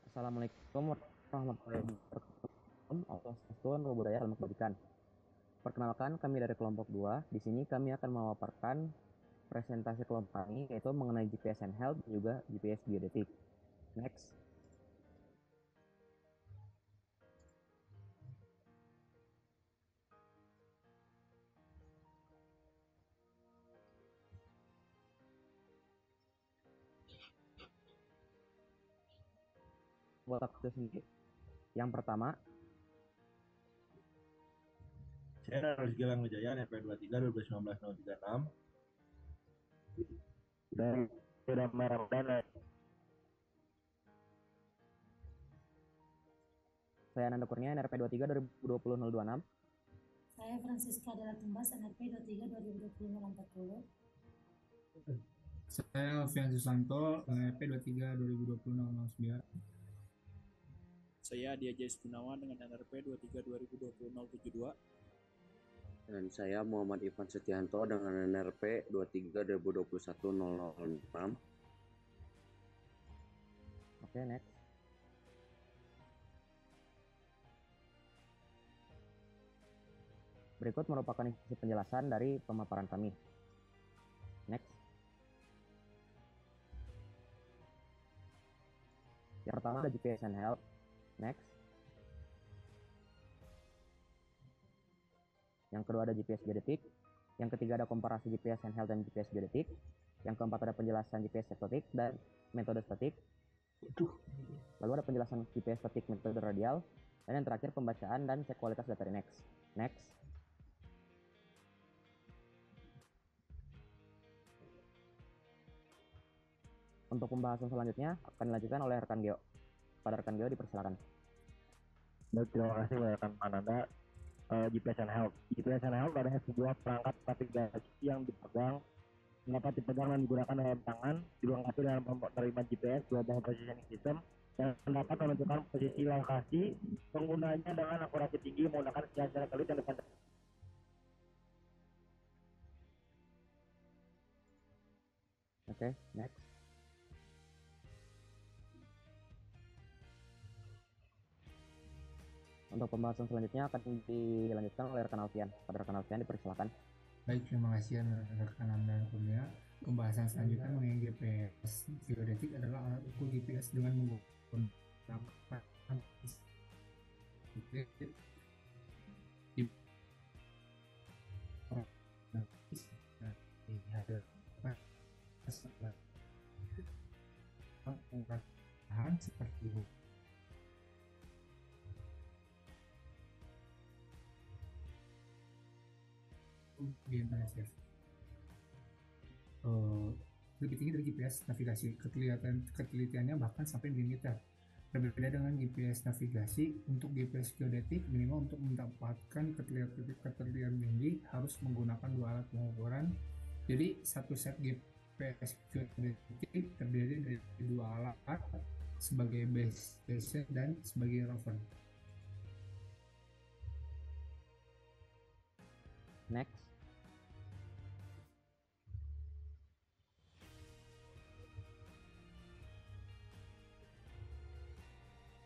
Assalamualaikum warahmatullahi wabarakatuh. Allah Sastun, budaya dalam kebajikan. Perkenalkan, kami dari kelompok 2. Di sini kami akan memaparkan presentasi kelompok kami, yaitu mengenai GPS handheld dan juga GPS geodetik. Next. Buat aku sendiri. Yang pertama, Saya Harus Gilang Wijaya, NP23 2019-036. Dan sudah Ramadhan. saya Nanda Kurnia, NRP 23 2020 026. Saya Francisca Della Tumbas, NRP 23 2020 040. Saya Alfian Susanto, NRP 23 2020 009. Saya Dia Jais Gunawan dengan NRP 23 2020 072. Dan saya Muhammad Ivan Setianto dengan NRP 23 2021 006. Oke, next. Berikut merupakan isi penjelasan dari pemaparan kami. Next. Yang pertama ada GPS handheld. Next. Yang kedua ada GPS geodetik. Yang ketiga ada komparasi GPS handheld dan GPS geodetik. Yang keempat ada penjelasan GPS statik dan metode statik. Lalu ada penjelasan GPS statik metode radial. Dan yang terakhir pembacaan dan cek kualitas data di next. Next. Untuk pembahasan selanjutnya akan dilanjutkan oleh rekan Geo. Pada rekan Geo dipersilakan. Baik, terima kasih rekan Ananda. GPS handheld. GPS handheld adalah sebuah perangkat navigasi yang dapat dipegang dan digunakan dalam tangan, dilengkapi dengan penerima GPS Global Positioning System yang dapat menentukan posisi lokasi penggunanya dengan akurasi tinggi menggunakan sekian satelit yang depan. Oke, next. Untuk pembahasan selanjutnya akan dilanjutkan oleh rekan Alfian. Pada rekan Alfian dipersilakan. Baik, terima kasih rekan Anda Kurnia. Pembahasan selanjutnya mengenai GPS geodetik adalah alat ukur GPS dengan menggunakan seperti itu. GNSS. Lebih tinggi dari GPS navigasi, ketelitiannya bahkan sampai milimeter. Berbeda dengan GPS navigasi, untuk GPS geodetik minimal untuk mendapatkan ketelitian tinggi harus menggunakan dua alat pengukuran. Jadi satu set GPS geodetik terdiri dari dua alat sebagai base station dan sebagai rover. Next.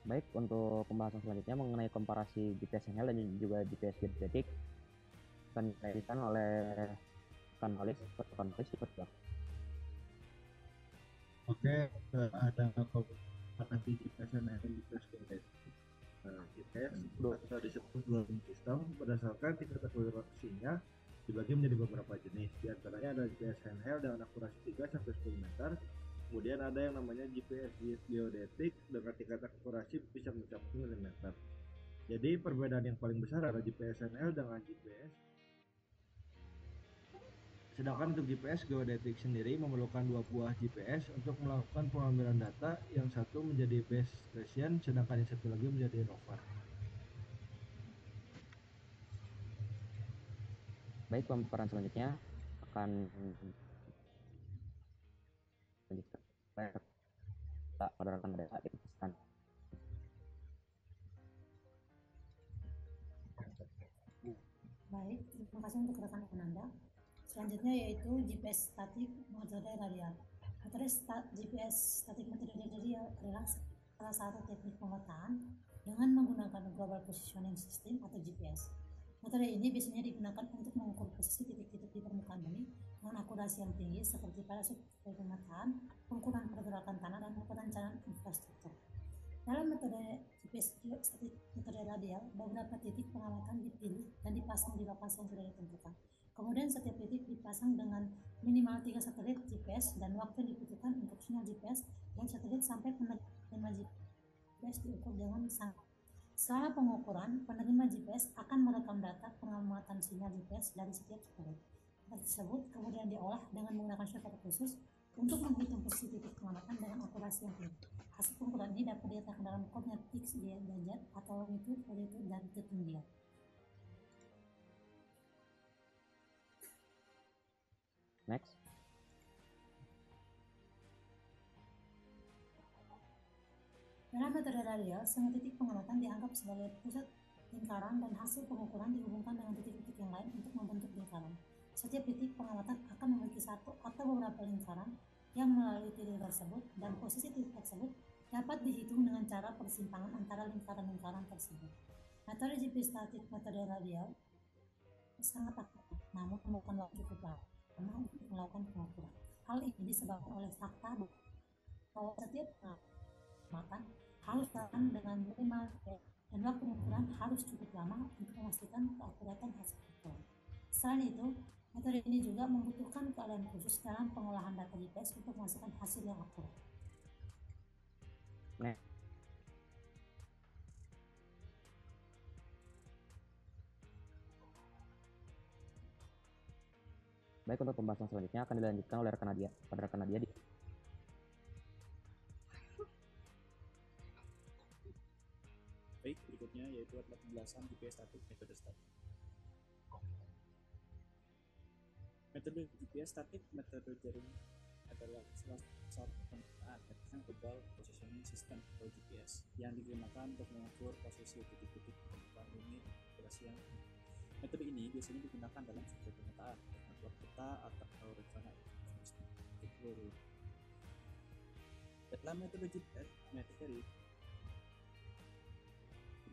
Baik, untuk pembahasan selanjutnya mengenai komparasi GPS handheld dan juga GPS geodetik akan dilanjutkan oleh rekan Walis. Dipersilakan. Oke, ada komparasi GPS dan GPS geodetik. GPS atau disebut dwelling system berdasarkan tingkat akurasinya dibagi menjadi beberapa jenis. Di antaranya ada GPS handheld dengan akurasi 3 sampai 10 meter. Kemudian ada yang namanya GPS geodetik dengan tingkat akurasi bisa mencapai milimeter. Jadi perbedaan yang paling besar adalah GPS handheld dengan GPS. Sedangkan untuk GPS geodetik sendiri memerlukan dua buah GPS untuk melakukan pengambilan data, yang satu menjadi base station sedangkan yang satu lagi menjadi rover. Baik, pemaparan selanjutnya akan lanjutkan pada rekan desa dipersilakan. Baik, terima kasih untuk rekan Ananda. Selanjutnya yaitu GPS statik metode radial. Metode GPS statik metode radial adalah salah satu teknik pemetaan dengan menggunakan Global Positioning System atau GPS. Metode ini biasanya digunakan untuk mengukur posisi titik-titik di permukaan bumi dengan akurasi yang tinggi seperti pada survei pemetaan, pengukuran pergerakan tanah, dan perencanaan infrastruktur. Dalam metode GPS geostatik metode radial, beberapa titik pengamatan dipilih dan dipasang di lokasi yang sudah ditentukan. Kemudian setiap titik dipasang dengan minimal 3 satelit GPS dan waktu yang dibutuhkan untuk sinyal GPS dan satelit sampai penerima GPS diukur dengan sangat. Selama pengukuran, penerima GPS akan merekam data pengamatan sinyal GPS dari setiap satelit. Data tersebut kemudian diolah dengan menggunakan software khusus untuk menghitung posisi titik pengamatan dengan akurasi yang tinggi. Hasil pengukuran ini dapat diletakkan dalam koordinat X, Y, dan Z atau longitude, latitude, dan ketinggian. Next. Dalam metode radial, semua titik pengamatan dianggap sebagai pusat lingkaran dan hasil pengukuran dihubungkan dengan titik-titik yang lain untuk membentuk lingkaran. Setiap titik pengamatan akan memiliki satu atau beberapa lingkaran yang melalui titik tersebut, dan posisi titik tersebut dapat dihitung dengan cara persimpangan antara lingkaran-lingkaran tersebut. Metode GPS statik metode radial sangat akurat, namun memakan waktu cukup lama untuk melakukan pengukuran. Hal ini disebabkan oleh fakta bahwa setiap pengamatan harus dilakukan dengan minimal dan waktu pengukuran harus cukup lama untuk memastikan keakuratan hasil pengukuran. Selain itu, metode ini juga membutuhkan keahlian khusus dalam pengolahan data GPS untuk menghasilkan hasil yang akurat. Baik, untuk pembahasan selanjutnya akan dilanjutkan oleh rekan Nadia. Pada rekan Nadia. Baik, berikutnya yaitu adalah penjelasan GPS statik metode statik. Metode GPS statik metode jaring adalah salah satu pemetaan yang Global Positioning System atau GPS yang digunakan untuk mengukur posisi titik-titik permukaan bumi operasi yang tinggi. Metode ini biasanya digunakan dalam survei pemetaan, pengaturan peta atau rencana teknologi. Dalam metode GPS metode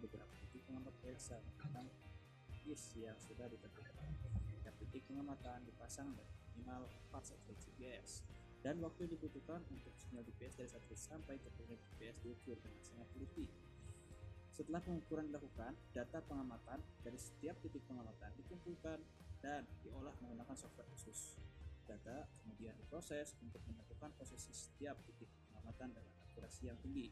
beberapa titik pengamatan tentang yang sudah ditentukan. Setiap titik pengamatan dipasang dengan minimal 4 satelit GPS dan waktu yang dibutuhkan untuk sinyal GPS dari satelit sampai ke koordinat GPS diukur dengan sangat teliti. Setelah pengukuran dilakukan, data pengamatan dari setiap titik pengamatan dikumpulkan dan diolah menggunakan software khusus. Data kemudian diproses untuk menentukan posisi setiap titik pengamatan dengan akurasi yang tinggi.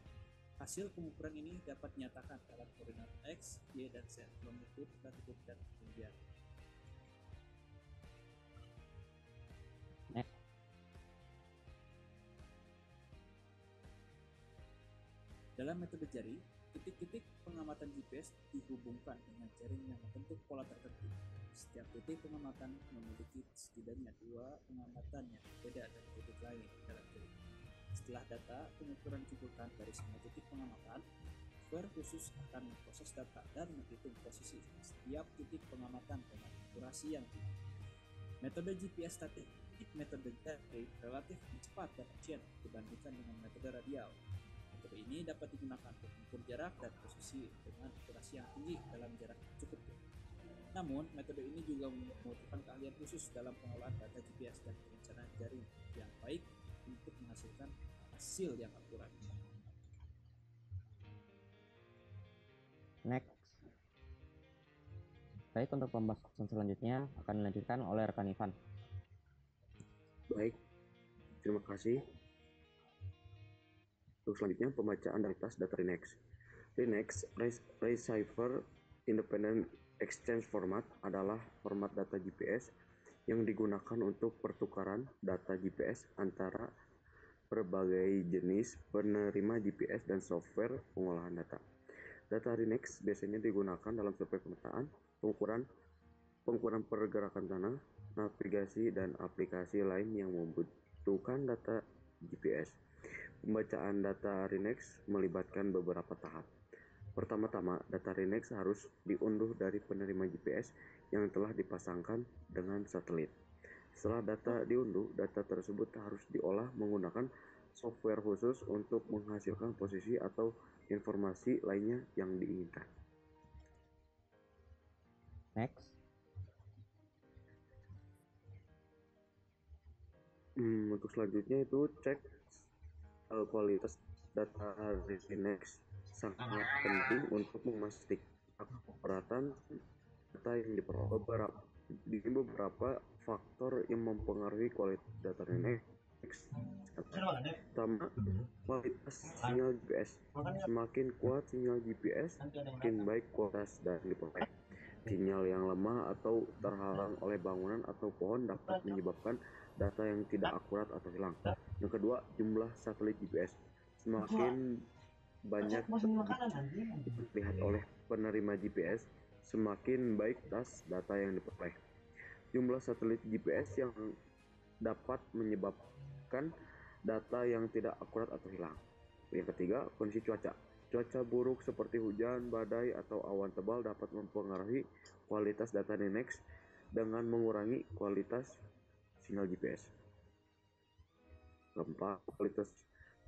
Hasil pengukuran ini dapat dinyatakan dalam koordinat X, Y, dan Z, longitude, latitude, dan ketinggian. Dalam metode jari, titik-titik pengamatan GPS dihubungkan dengan jaring yang membentuk pola tertentu. Setiap titik pengamatan memiliki setidaknya 2 pengamatan yang berbeda dari titik lain dalam jaring. Setelah data pengukuran dikumpulkan dari semua titik pengamatan, software khusus akan memproses data dan menghitung posisi setiap titik pengamatan dengan akurasi yang tinggi. Metode GPS statik metode jari relatif cepat dan efisien dibandingkan dengan metode radial. Metode ini dapat digunakan untuk mengukur jarak dan posisi dengan akurasi yang tinggi dalam jarak yang cukup jauh. Namun, metode ini juga membutuhkan keahlian khusus dalam pengolahan data GPS dan perencanaan jaring yang baik untuk menghasilkan hasil yang akurat. Next. Baik, untuk pembahasan selanjutnya akan dilanjutkan oleh rekan Ivan. Baik, terima kasih. Untuk selanjutnya pembacaan data RINEX. RINEX Receiver Independent Exchange Format adalah format data GPS yang digunakan untuk pertukaran data GPS antara berbagai jenis penerima GPS dan software pengolahan data. Data RINEX biasanya digunakan dalam survei pemetaan, pengukuran pergerakan tanah, navigasi, dan aplikasi lain yang membutuhkan data GPS. Pembacaan data RINEX melibatkan beberapa tahap. Pertama-tama, data RINEX harus diunduh dari penerima GPS yang telah dipasangkan dengan satelit. Setelah data diunduh, data tersebut harus diolah menggunakan software khusus untuk menghasilkan posisi atau informasi lainnya yang diinginkan. Next. Untuk selanjutnya itu cek kualitas data Linux sangat penting untuk memastikan akuratan data yang diperoleh. Beberapa faktor yang mempengaruhi kualitas data Linux. Pertama, kualitas sinyal GPS. Semakin kuat sinyal GPS, semakin baik kualitas data yang diperoleh. Sinyal yang lemah atau terhalang oleh bangunan atau pohon dapat menyebabkan data yang tidak akurat atau hilang. Yang kedua, jumlah satelit GPS. Semakin banyak dilihat oleh penerima GPS, semakin baik tas data yang diperoleh. Jumlah satelit GPS yang dapat menyebabkan data yang tidak akurat atau hilang. Yang ketiga, kondisi cuaca. Cuaca buruk seperti hujan, badai, atau awan tebal dapat mempengaruhi kualitas data Linux dengan mengurangi kualitas sinyal GPS. Keempat, kualitas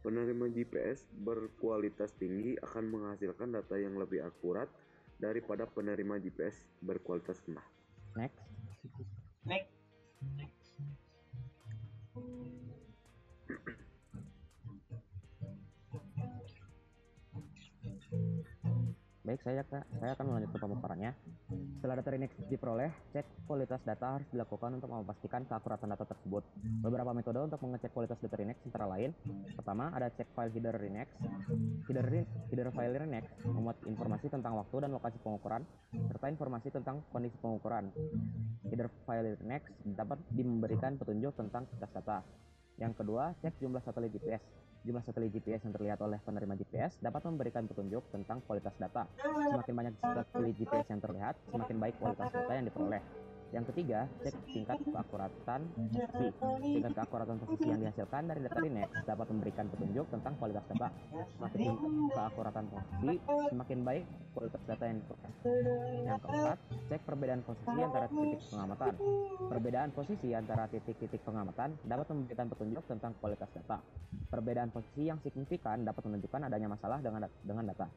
penerima GPS berkualitas tinggi akan menghasilkan data yang lebih akurat daripada penerima GPS berkualitas rendah. Next. Baik, saya akan melanjutkan pemaparannya. Setelah data Linux diperoleh, cek kualitas data harus dilakukan untuk memastikan keakuratan data tersebut. Beberapa metode untuk mengecek kualitas data Linux antara lain. Pertama, ada cek file header Linux. Header file Linux memuat informasi tentang waktu dan lokasi pengukuran, serta informasi tentang kondisi pengukuran. Header file Linux dapat memberikan petunjuk tentang kualitas data. Yang kedua, cek jumlah satelit GPS. Jumlah satelit GPS yang terlihat oleh penerima GPS dapat memberikan petunjuk tentang kualitas data. Semakin banyak satelit GPS yang terlihat, semakin baik kualitas data yang diperoleh. Yang ketiga, cek tingkat keakuratan posisi. Tingkat keakuratan posisi yang dihasilkan dari data Linux dapat memberikan petunjuk tentang kualitas data. Semakin tinggi keakuratan posisi, semakin baik kualitas data yang diperoleh. Yang keempat, cek perbedaan posisi antara titik pengamatan. Perbedaan posisi antara titik-titik pengamatan dapat memberikan petunjuk tentang kualitas data. Perbedaan posisi yang signifikan dapat menunjukkan adanya masalah dengan data.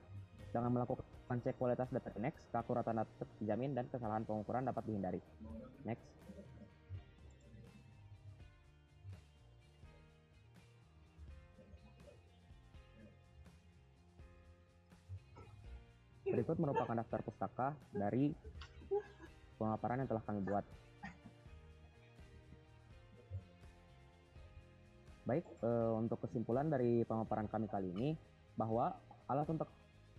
Dengan melakukan cek kualitas data Linux, keakuratan data terjamin dan kesalahan pengukuran dapat dihindari. Next. Berikut merupakan daftar pustaka dari pemaparan yang telah kami buat. Baik, untuk kesimpulan dari pemaparan kami kali ini, bahwa alat untuk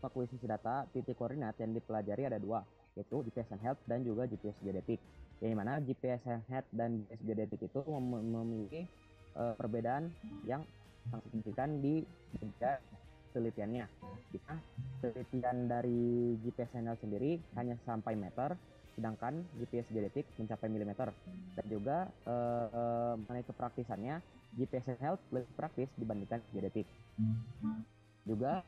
akuisisi data titik koordinat yang dipelajari ada dua, yaitu GPS Handheld dan juga GPS Geodetic. Yang mana GPS Handheld dan GPS Geodetic itu memiliki perbedaan yang sangat signifikan di bidang penelitiannya. Jika penelitian dari GPS Handheld sendiri hanya sampai meter, sedangkan GPS Geodetic mencapai milimeter. Dan juga mengenai kepraktisannya, GPS Handheld lebih praktis dibandingkan Geodetic. Juga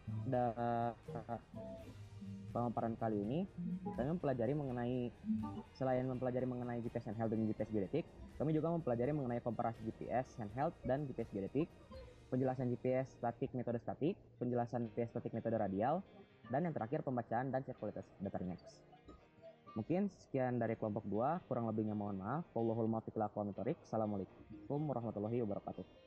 pemaparan kali ini kami mempelajari mengenai, selain mempelajari mengenai GPS Handheld dan GPS Geodetic, kami juga mempelajari mengenai komparasi GPS Handheld dan GPS Geodetic, penjelasan GPS statik metode statik, penjelasan GPS statik metode radial, dan yang terakhir pembacaan dan cek kualitas data Linux. Mungkin sekian dari kelompok 2, kurang lebihnya mohon maaf. Wallahul muwaffiq ila aqwamit thoriq. Assalamualaikum warahmatullahi wabarakatuh.